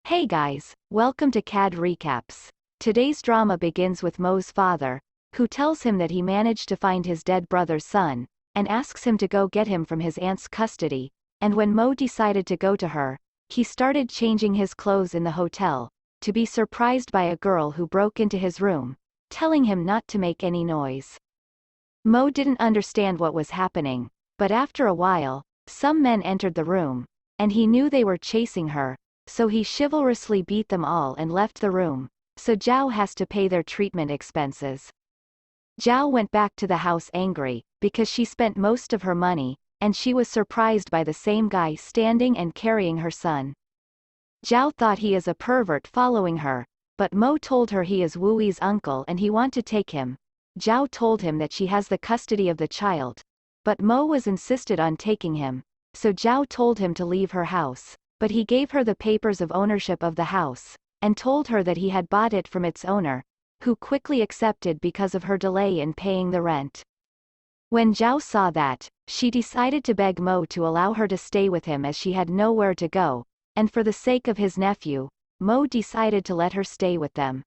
Hey guys, welcome to CAD Recaps. Today's drama begins with Mo's father, who tells him that he managed to find his dead brother's son, and asks him to go get him from his aunt's custody, and when Mo decided to go to her, he started changing his clothes in the hotel, to be surprised by a girl who broke into his room, telling him not to make any noise. Mo didn't understand what was happening, but after a while, some men entered the room, and he knew they were chasing her, so he chivalrously beat them all and left the room, so Zhao has to pay their treatment expenses. Zhao went back to the house angry, because she spent most of her money, and she was surprised by the same guy standing and carrying her son. Zhao thought he is a pervert following her, but Mo told her he is Wu Yi's uncle and he want to take him. Zhao told him that she has the custody of the child, but Mo was insisted on taking him, so Zhao told him to leave her house. But he gave her the papers of ownership of the house, and told her that he had bought it from its owner, who quickly accepted because of her delay in paying the rent. When Zhao saw that, she decided to beg Mo to allow her to stay with him as she had nowhere to go, and for the sake of his nephew, Mo decided to let her stay with them.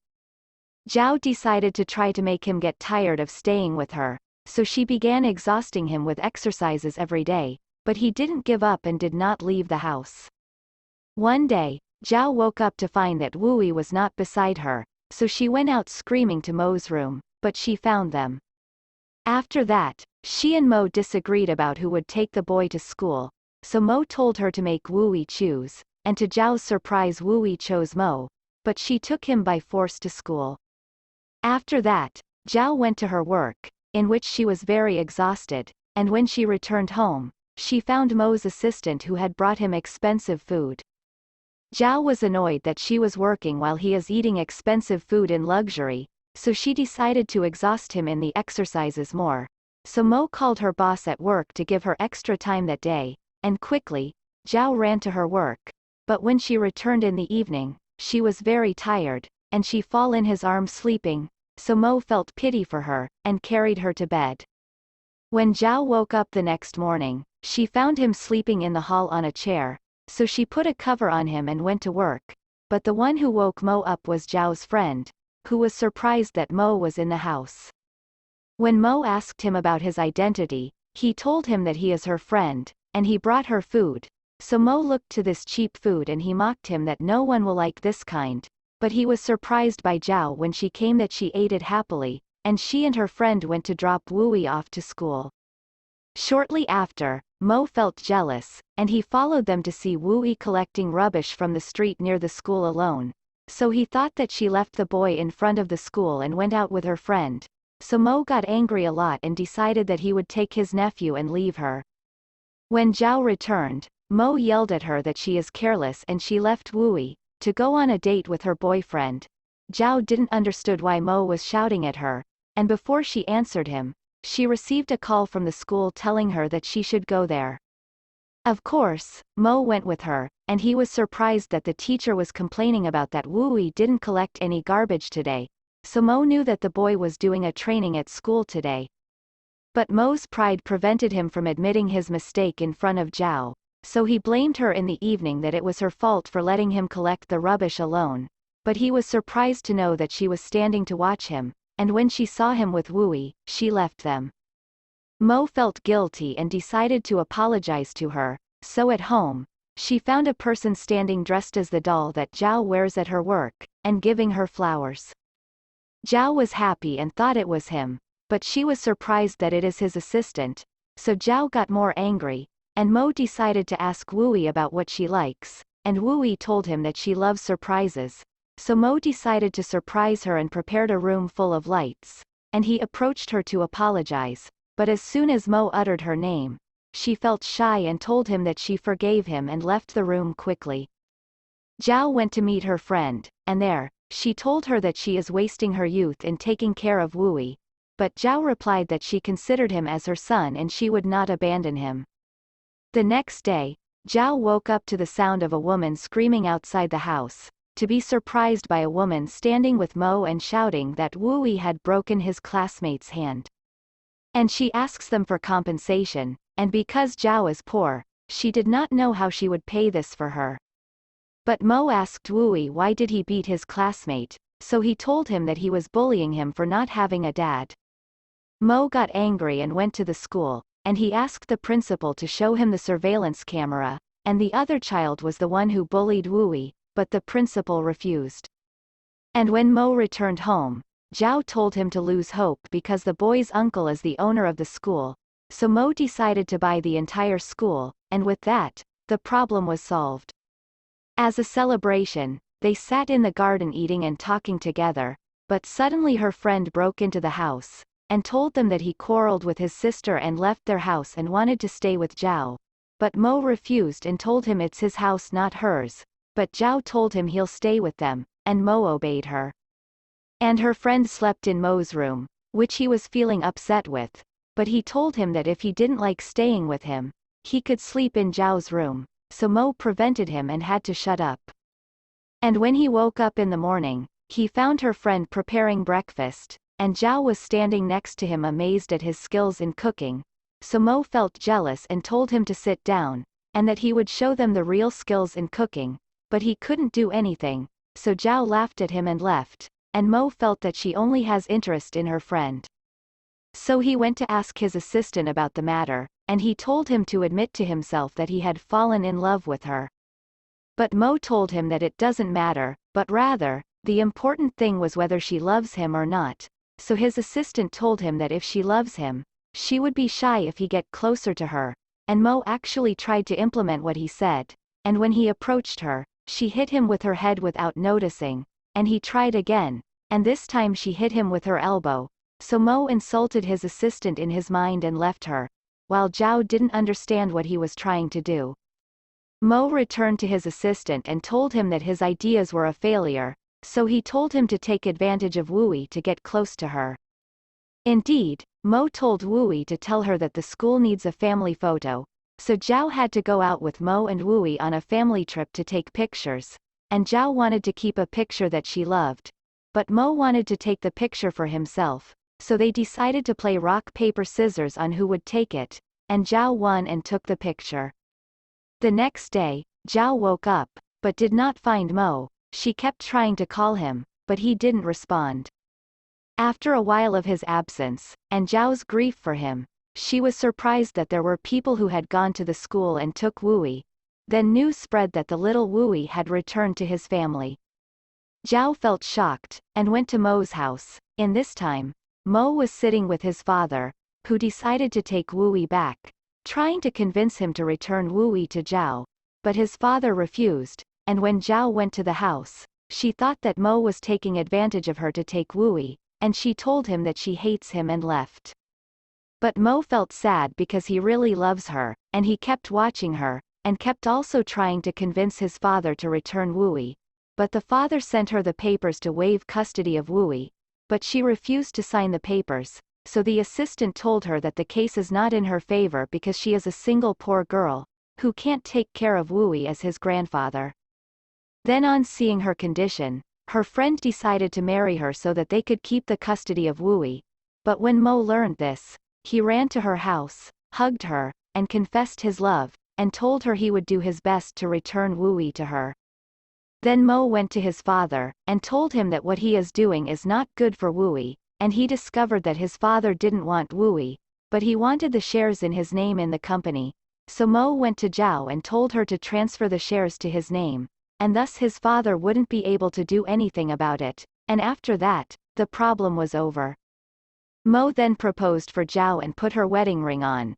Zhao decided to try to make him get tired of staying with her, so she began exhausting him with exercises every day, but he didn't give up and did not leave the house. One day, Zhao woke up to find that Wu Yi was not beside her, so she went out screaming to Mo's room, but she found them. After that, she and Mo disagreed about who would take the boy to school, so Mo told her to make Wu Yi choose, and to Zhao's surprise Wu Yi chose Mo, but she took him by force to school. After that, Zhao went to her work, in which she was very exhausted, and when she returned home, she found Mo's assistant who had brought him expensive food. Zhao was annoyed that she was working while he is eating expensive food in luxury, so she decided to exhaust him in the exercises more. So Mo called her boss at work to give her extra time that day, and quickly, Zhao ran to her work, but when she returned in the evening, she was very tired, and she fell in his arms sleeping, so Mo felt pity for her, and carried her to bed. When Zhao woke up the next morning, she found him sleeping in the hall on a chair, so she put a cover on him and went to work, but the one who woke Mo up was Zhao's friend, who was surprised that Mo was in the house. When Mo asked him about his identity, he told him that he is her friend, and he brought her food, so Mo looked to this cheap food and he mocked him that no one will like this kind, but he was surprised by Zhao when she came that she ate it happily, and she and her friend went to drop Wu Yi off to school. Shortly after, Mo felt jealous, and he followed them to see Wu Yi collecting rubbish from the street near the school alone, so he thought that she left the boy in front of the school and went out with her friend, so Mo got angry a lot and decided that he would take his nephew and leave her. When Zhao returned, Mo yelled at her that she is careless and she left Wu Yi to go on a date with her boyfriend. Zhao didn't understood why Mo was shouting at her, and before she answered him, she received a call from the school telling her that she should go there. Of course, Mo went with her, and he was surprised that the teacher was complaining about that Wu Yi didn't collect any garbage today, so Mo knew that the boy was doing a training at school today. But Mo's pride prevented him from admitting his mistake in front of Zhao, so he blamed her in the evening that it was her fault for letting him collect the rubbish alone, but he was surprised to know that she was standing to watch him, and when she saw him with Wu Yi, she left them. Mo felt guilty and decided to apologize to her, so at home, she found a person standing dressed as the doll that Zhao wears at her work, and giving her flowers. Zhao was happy and thought it was him, but she was surprised that it is his assistant, so Zhao got more angry, and Mo decided to ask Wu Yi about what she likes, and Wu Yi told him that she loves surprises, so Mo decided to surprise her and prepared a room full of lights, and he approached her to apologize, but as soon as Mo uttered her name, she felt shy and told him that she forgave him and left the room quickly. Zhao went to meet her friend, and there, she told her that she is wasting her youth in taking care of Wu Yi, but Zhao replied that she considered him as her son and she would not abandon him. The next day, Zhao woke up to the sound of a woman screaming outside the house, to be surprised by a woman standing with Mo and shouting that Wu Yi had broken his classmate's hand. And she asks them for compensation, and because Zhao is poor, she did not know how she would pay this for her. But Mo asked Wooey why did he beat his classmate, so he told him that he was bullying him for not having a dad. Mo got angry and went to the school, and he asked the principal to show him the surveillance camera, and the other child was the one who bullied Wooey, but the principal refused. And when Mo returned home, Zhao told him to lose hope because the boy's uncle is the owner of the school, so Mo decided to buy the entire school, and with that, the problem was solved. As a celebration, they sat in the garden eating and talking together, but suddenly her friend broke into the house, and told them that he quarreled with his sister and left their house and wanted to stay with Zhao. But Mo refused and told him it's his house not hers, but Zhao told him he'll stay with them, and Mo obeyed her. And her friend slept in Mo's room, which he was feeling upset with, but he told him that if he didn't like staying with him, he could sleep in Zhao's room, so Mo prevented him and had to shut up. And when he woke up in the morning, he found her friend preparing breakfast, and Zhao was standing next to him amazed at his skills in cooking, so Mo felt jealous and told him to sit down, and that he would show them the real skills in cooking, but he couldn't do anything, so Zhao laughed at him and left, and Mo felt that she only has interest in her friend. So he went to ask his assistant about the matter, and he told him to admit to himself that he had fallen in love with her. But Mo told him that it doesn't matter, but rather, the important thing was whether she loves him or not, so his assistant told him that if she loves him, she would be shy if he get closer to her, and Mo actually tried to implement what he said, and when he approached her, she hit him with her head without noticing, and he tried again, and this time she hit him with her elbow, so Mo insulted his assistant in his mind and left her, while Zhao didn't understand what he was trying to do. Mo returned to his assistant and told him that his ideas were a failure, so he told him to take advantage of Wooey to get close to her. Indeed, Mo told Wooey to tell her that the school needs a family photo, so Zhao had to go out with Mo and Wooey on a family trip to take pictures, and Zhao wanted to keep a picture that she loved, but Mo wanted to take the picture for himself, so they decided to play rock paper scissors on who would take it, and Zhao won and took the picture. The next day, Zhao woke up, but did not find Mo. She kept trying to call him, but he didn't respond. After a while of his absence, and Zhao's grief for him, she was surprised that there were people who had gone to the school and took Wooey. Then news spread that the little Wooey had returned to his family. Zhao felt shocked, and went to Mo's house. In this time, Mo was sitting with his father, who decided to take Wooey back, trying to convince him to return Wooey to Zhao, but his father refused, and when Zhao went to the house, she thought that Mo was taking advantage of her to take Wooey, and she told him that she hates him and left. But Mo felt sad because he really loves her, and he kept watching her, and kept also trying to convince his father to return Wooey, but the father sent her the papers to waive custody of Wooey, but she refused to sign the papers, so the assistant told her that the case is not in her favor because she is a single poor girl, who can't take care of Wooey as his grandfather. Then on seeing her condition, her friend decided to marry her so that they could keep the custody of Wooey, but when Mo learned this, he ran to her house, hugged her, and confessed his love, and told her he would do his best to return Wooey to her. Then Mo went to his father, and told him that what he is doing is not good for Wooey, and he discovered that his father didn't want Wooey, but he wanted the shares in his name in the company, so Mo went to Zhao and told her to transfer the shares to his name, and thus his father wouldn't be able to do anything about it, and after that, the problem was over. Mo then proposed for Zhao and put her wedding ring on.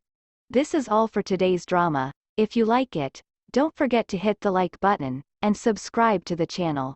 This is all for today's drama. If you like it, don't forget to hit the like button, and subscribe to the channel.